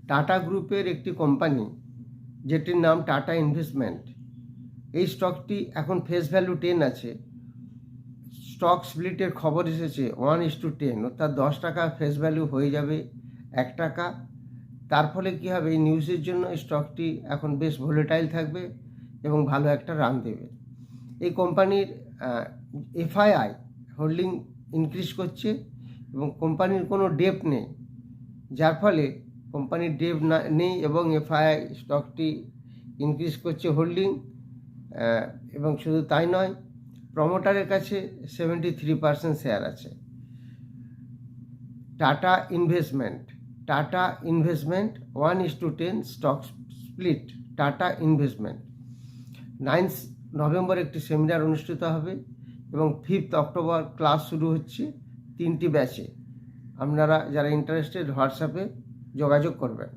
Tata গ্রুপের একটি company যেটির নাম টাটা ইনভেস্টমেন্ট, এই স্টকটি এখন ফেস ভ্যালু 10 আছে। স্টক স্প্লিটের খবর এসেছে 1:10, অর্থাৎ 10 টাকা ফেস ভ্যালু হয়ে যাবে 1 টাকা। তার ফলে কী হবে, এই নিউজের জন্য স্টকটি এখন বেশ ভোলেটাইল থাকবে এবং ভালো একটা রান দেবে। এই কোম্পানির এফআইআই হোল্ডিং ইনক্রিজ করছে এবং কোম্পানির কোনো ডেপ নেই, যার ফলে কোম্পানির ডেপ নেই এবং এফআইআই স্টকটি ইনক্রিজ করছে হোল্ডিং। এবং শুধু তাই নয়, প্রমোটারের কাছে 73% শেয়ার আছে। Tata investment 1:10 stock split. Tata investment 9 November একটি সেমিনার অনুষ্ঠিত হবে এবং 5 অক্টোবর ক্লাস শুরু হচ্ছে 3টি ব্যাচে। আপনারা যারা ইন্টারেস্টেড হোয়াটসঅ্যাপে যোগাযোগ করবেন।